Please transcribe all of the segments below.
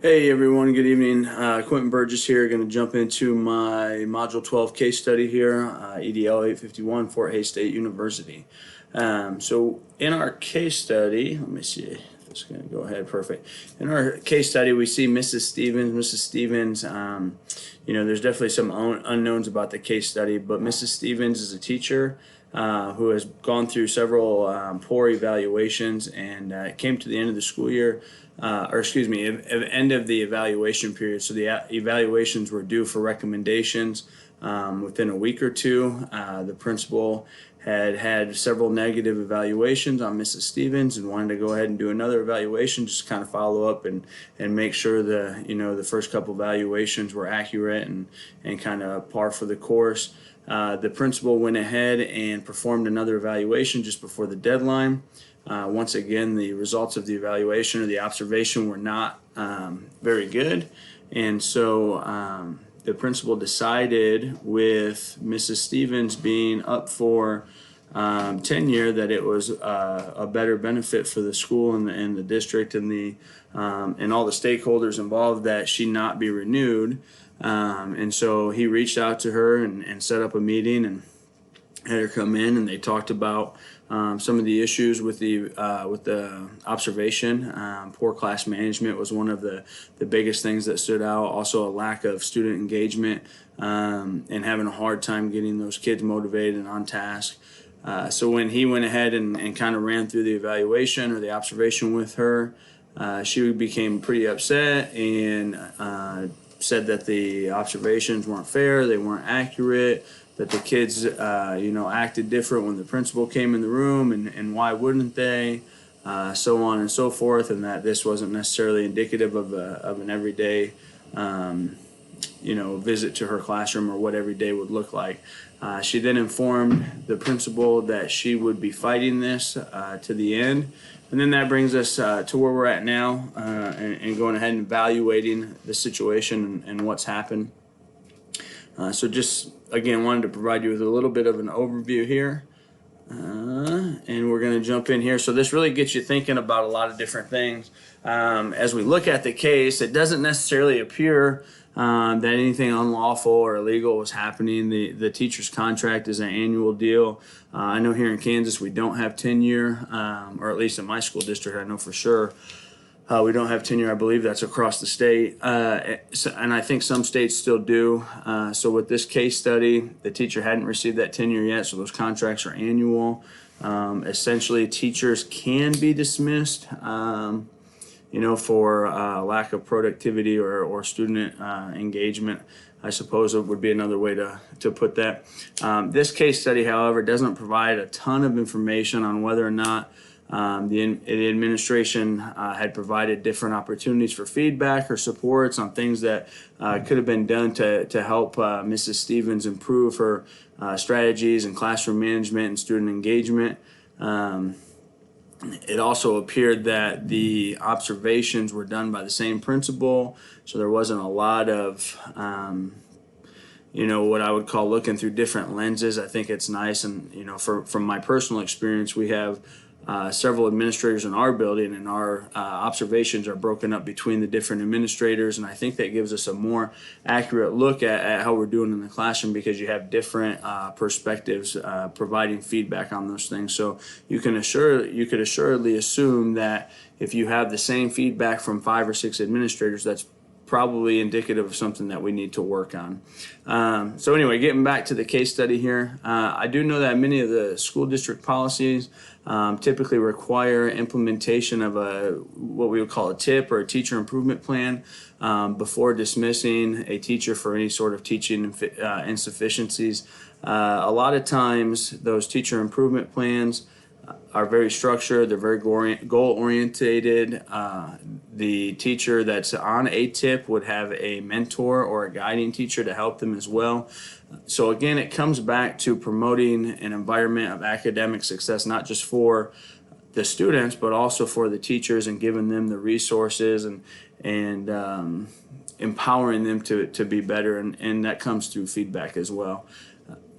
Hey everyone, good evening. Quentin Burgess here, going to jump into my Module 12 case study here, EDL 851, Fort Hays State University. So in our case study, let me see if this is going to go ahead, perfect. In our case study, we see Mrs. Stevens. Mrs. Stevens, there's definitely some unknowns about the case study, but Mrs. Stevens is a teacher who has gone through several poor evaluations and came to the end of the school year, end of the evaluation period. So the evaluations were due for recommendations within a week or two. The principal had several negative evaluations on Mrs. Stevens and wanted to go ahead and do another evaluation, just kind of follow up and make sure the first couple evaluations were accurate and kind of par for the course. The principal went ahead and performed another evaluation just before the deadline. Once again, the results of the evaluation or the observation were not very good, and so the principal decided, with Mrs. Stevens being up for tenure, that it was a better benefit for the school and the district and all the stakeholders involved that she not be renewed. And so he reached out to her and set up a meeting and had her come in, and they talked about some of the issues with the observation. Poor class management was one of the biggest things that stood out. Also, a lack of student engagement and having a hard time getting those kids motivated and on task. So when he went ahead and kind of ran through the evaluation or the observation with her, she became pretty upset and said that the observations weren't fair, they weren't accurate, that the kids acted different when the principal came in the room, and why wouldn't they, so on and so forth, and that this wasn't necessarily indicative of an everyday visit to her classroom or what every day would look like. She then informed the principal that she would be fighting this to the end. And then that brings us to where we're at now, and going ahead and evaluating the situation and what's happened. So just, again, wanted to provide you with a little bit of an overview here. And we're going to jump in here. So this really gets you thinking about a lot of different things. As we look at the case, it doesn't necessarily appear that anything unlawful or illegal was happening. The teacher's contract is an annual deal. I know here in Kansas we don't have tenure, or at least in my school district I know for sure. We don't have tenure. I believe that's across the state, and I think some states still do. So with this case study, the teacher hadn't received that tenure yet, so those contracts are annual. Essentially, teachers can be dismissed, for lack of productivity or student engagement, I suppose it would be another way to put that. This case study, however, doesn't provide a ton of information on whether or not the administration had provided different opportunities for feedback or supports on things that could have been done to help Mrs. Stevens improve her strategies in classroom management and student engagement. It also appeared that the observations were done by the same principal, so there wasn't a lot of what I would call looking through different lenses. I think it's nice, and from my personal experience, we have several administrators in our building, and our observations are broken up between the different administrators, and I think that gives us a more accurate look at how we're doing in the classroom, because you have different perspectives providing feedback on those things. So you could assuredly assume that if you have the same feedback from 5 or 6 administrators, that's probably indicative of something that we need to work on. So anyway, getting back to the case study here, I do know that many of the school district policies typically require implementation of what we would call a TIP, or a teacher improvement plan, before dismissing a teacher for any sort of teaching insufficiencies. A lot of times those teacher improvement plans are very structured, they're very goal-orientated. The teacher that's on a TIP would have a mentor or a guiding teacher to help them as well. So again, it comes back to promoting an environment of academic success, not just for the students, but also for the teachers, and giving them the resources and empowering them to be better, and that comes through feedback as well.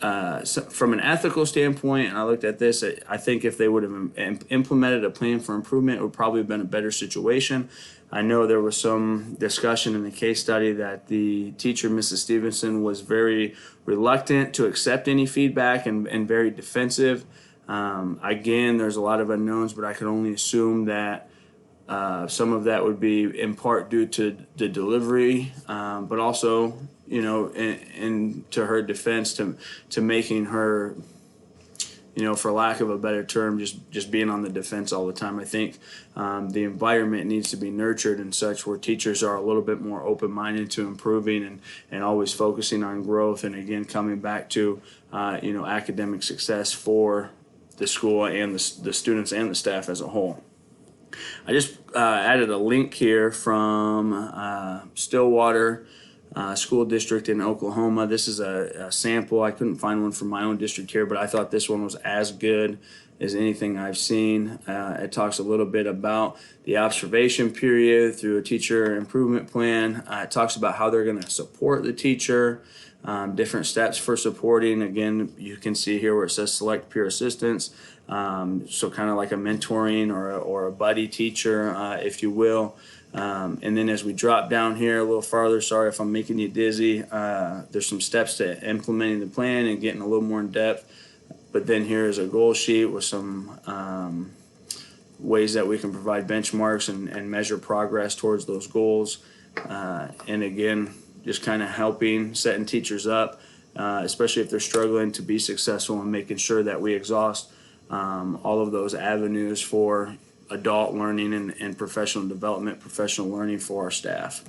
from an ethical standpoint, and I looked at this, I think if they would have implemented a plan for improvement, it would probably have been a better situation. I know there was some discussion in the case study that the teacher, Mrs. Stevenson, was very reluctant to accept any feedback and very defensive. Again, there's a lot of unknowns, but I can only assume that some of that would be in part due to the delivery, but also, in to her defense, to making her, for lack of a better term, just being on the defense all the time. I think the environment needs to be nurtured and such where teachers are a little bit more open-minded to improving and always focusing on growth. And again, coming back to, academic success for the school and the students and the staff as a whole. I just added a link here from Stillwater School District in Oklahoma. This is a sample. I couldn't find one from my own district here, but I thought this one was as good as anything I've seen. It talks a little bit about the observation period through a teacher improvement plan. It talks about how they're going to support the teacher, different steps for supporting. Again, you can see here where it says select peer assistance. So kind of like a mentoring or a buddy teacher, if you will. And then as we drop down here a little farther, sorry if I'm making you dizzy, there's some steps to implementing the plan and getting a little more in depth. But then here is a goal sheet with some ways that we can provide benchmarks and measure progress towards those goals. And again, just kind of setting teachers up, especially if they're struggling to be successful, and making sure that we exhaust all of those avenues for adult learning and professional development, professional learning for our staff.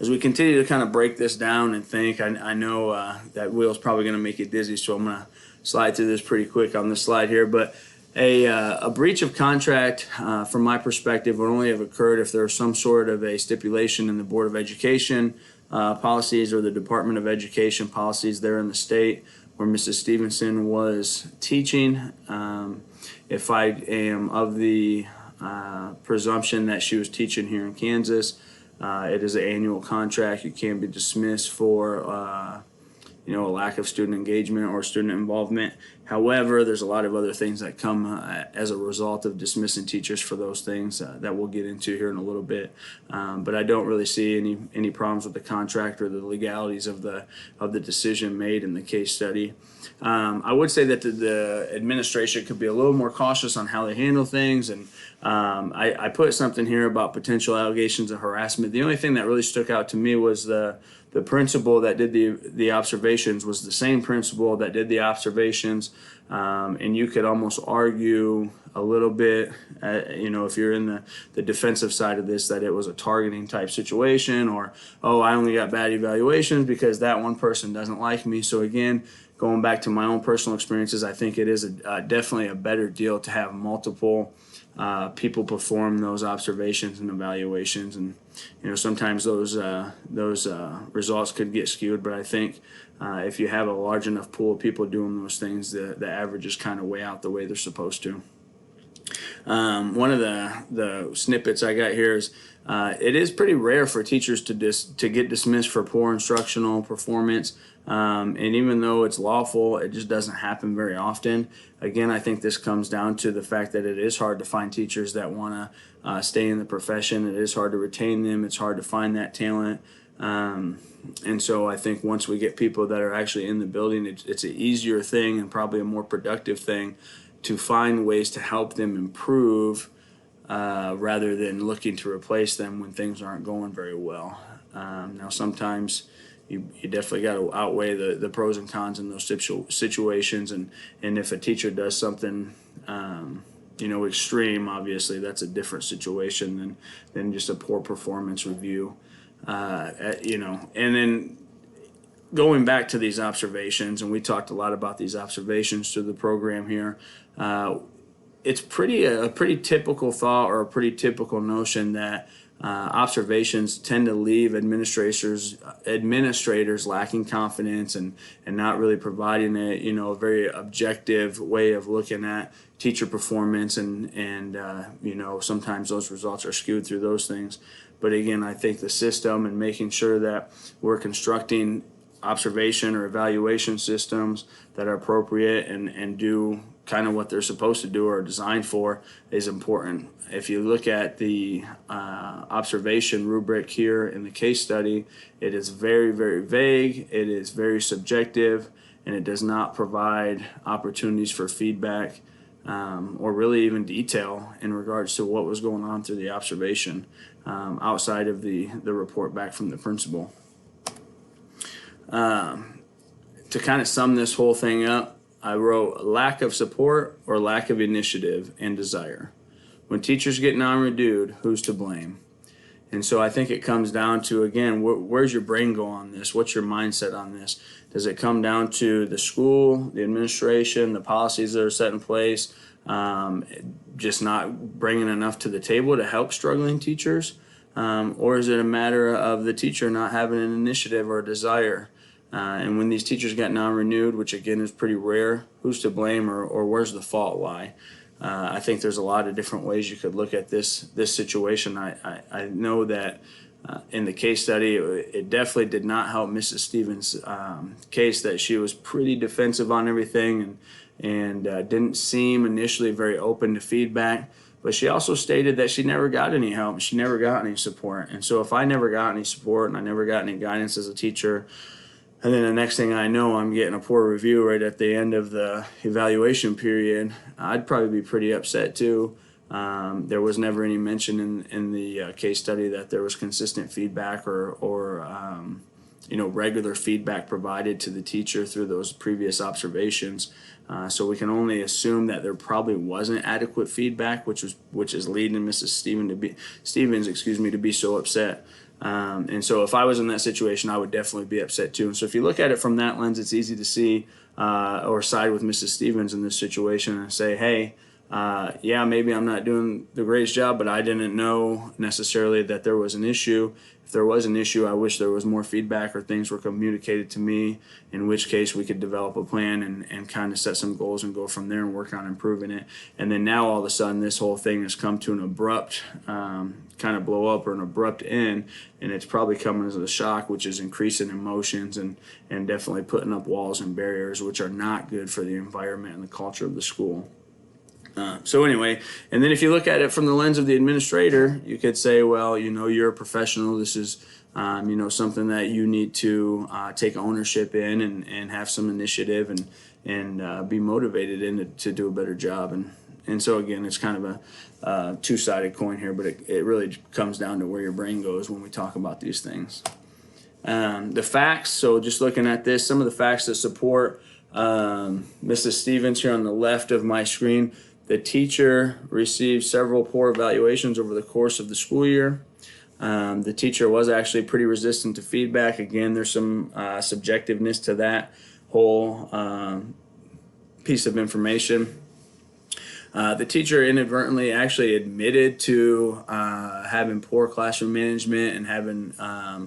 As we continue to kind of break this down and think, I know that Will's probably going to make you dizzy, so I'm going to slide through this pretty quick on this slide here. But a breach of contract, from my perspective, would only have occurred if there was some sort of a stipulation in the Board of Education policies or the Department of Education policies there in the state where Mrs. Stevenson was teaching. If I am of the presumption that she was teaching here in Kansas, it is an annual contract. You can be dismissed for a lack of student engagement or student involvement. However, there's a lot of other things that come as a result of dismissing teachers for those things that we'll get into here in a little bit. But I don't really see any problems with the contract or the legalities of the decision made in the case study. I would say that the administration could be a little more cautious on how they handle things, and I put something here about potential allegations of harassment. The only thing that really stuck out to me was the principal that did the observations was the same principal that did the observations, and you could almost argue a little bit, if you're in the defensive side of this, that it was a targeting type situation, or, oh, I only got bad evaluations because that one person doesn't like me. So again, going back to my own personal experiences, I think it is definitely a better deal to have multiple people perform those observations and evaluations, and sometimes those results could get skewed. But I think if you have a large enough pool of people doing those things, the averages kind of weigh out the way they're supposed to. One of the snippets I got here is it is pretty rare for teachers to get dismissed for poor instructional performance, and even though it's lawful, it just doesn't happen very often. Again, I think this comes down to the fact that it is hard to find teachers that want to stay in the profession. It is hard to retain them. It's hard to find that talent. And so I think once we get people that are actually in the building, it's an easier thing and probably a more productive thing to find ways to help them improve rather than looking to replace them when things aren't going very well. Now, sometimes you definitely got to outweigh the pros and cons in those situations. And if a teacher does something, extreme, obviously that's a different situation than just a poor performance review. And then going back to these observations, and we talked a lot about these observations through the program here, it's a pretty typical thought or a pretty typical notion that observations tend to leave administrators lacking confidence and not really providing a very objective way of looking at teacher performance, and sometimes those results are skewed through those things. But again, I think the system and making sure that we're constructing observation or evaluation systems that are appropriate and do kind of what they're supposed to do or are designed for is important. If you look at the observation rubric here in the case study, it is very, very vague, it is very subjective, and it does not provide opportunities for feedback or really even detail in regards to what was going on through the observation outside of the report back from the principal. To kind of sum this whole thing up, I wrote lack of support or lack of initiative and desire. When teachers get non-renewed, who's to blame? And so I think it comes down to, again, where's your brain go on this? What's your mindset on this? Does it come down to the school, the administration, the policies that are set in place, just not bringing enough to the table to help struggling teachers? Or is it a matter of the teacher not having an initiative or a desire? And when these teachers get non-renewed, which again is pretty rare, who's to blame or where's the fault lie? I think there's a lot of different ways you could look at this situation. I know that in the case study, it definitely did not help Mrs. Stevens' case that she was pretty defensive on everything and didn't seem initially very open to feedback. But she also stated that she never got any help. She never got any support. And so if I never got any support and I never got any guidance as a teacher, and then the next thing I know, I'm getting a poor review right at the end of the evaluation period, I'd probably be pretty upset too. There was never any mention in the case study that there was consistent feedback or regular feedback provided to the teacher through those previous observations. So we can only assume that there probably wasn't adequate feedback, which is leading Mrs. Stevens to be so upset. And so if I was in that situation, I would definitely be upset too. And so if you look at it from that lens, it's easy to see or side with Mrs. Stevens in this situation and say, hey, maybe I'm not doing the greatest job, but I didn't know necessarily that there was an issue. If there was an issue, I wish there was more feedback or things were communicated to me, in which case we could develop a plan and kind of set some goals and go from there and work on improving it. And then now all of a sudden this whole thing has come to an abrupt kind of blow up or an abrupt end, and it's probably coming as a shock, which is increasing emotions and definitely putting up walls and barriers, which are not good for the environment and the culture of the school. So anyway, and then if you look at it from the lens of the administrator, you could say, well, you're a professional. This is, something that you need to take ownership in and have some initiative and be motivated in to do a better job. And so again, it's kind of a two-sided coin here, but it really comes down to where your brain goes when we talk about these things. The facts, so just looking at this, some of the facts that support Mrs. Stevens here on the left of my screen. The teacher received several poor evaluations over the course of the school year. The teacher was actually pretty resistant to feedback. Again, there's some subjectiveness to that whole piece of information. The teacher inadvertently actually admitted to having poor classroom management and having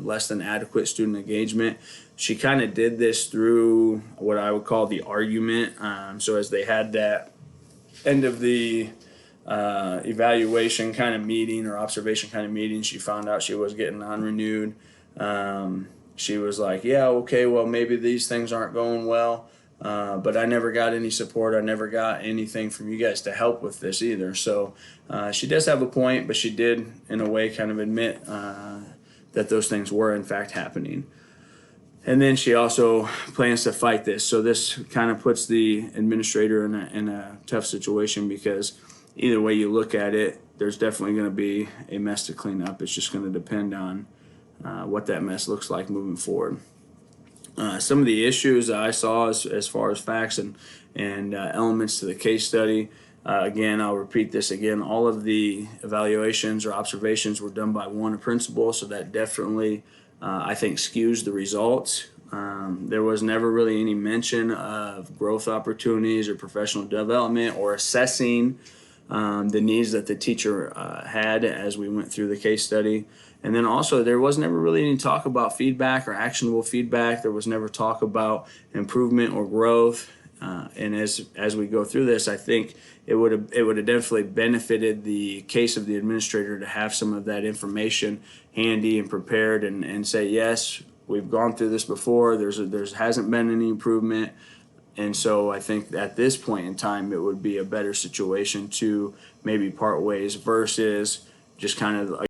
less than adequate student engagement. She kind of did this through what I would call the argument. So as they had that end of the evaluation kind of meeting or observation kind of meeting, she found out she was getting non-renewed. She was like, yeah, okay, well, maybe these things aren't going well, but I never got any support. I never got anything from you guys to help with this either. So she does have a point, but she did, in a way, kind of admit that those things were, in fact, happening. And then she also plans to fight this. So this kind of puts the administrator in a tough situation, because either way you look at it, there's definitely going to be a mess to clean up. It's just going to depend on what that mess looks like moving forward. Some of the issues I saw as far as facts and elements to the case study, again, I'll repeat this again, all of the evaluations or observations were done by one principal, so that definitely I think skews the results. There was never really any mention of growth opportunities or professional development or assessing the needs that the teacher had as we went through the case study. And then also there was never really any talk about feedback or actionable feedback. There was never talk about improvement or growth. And as we go through this, I think it would have definitely benefited the case of the administrator to have some of that information handy and prepared and say, yes, we've gone through this before. There hasn't been any improvement. And so I think at this point in time, it would be a better situation to maybe part ways versus just kind of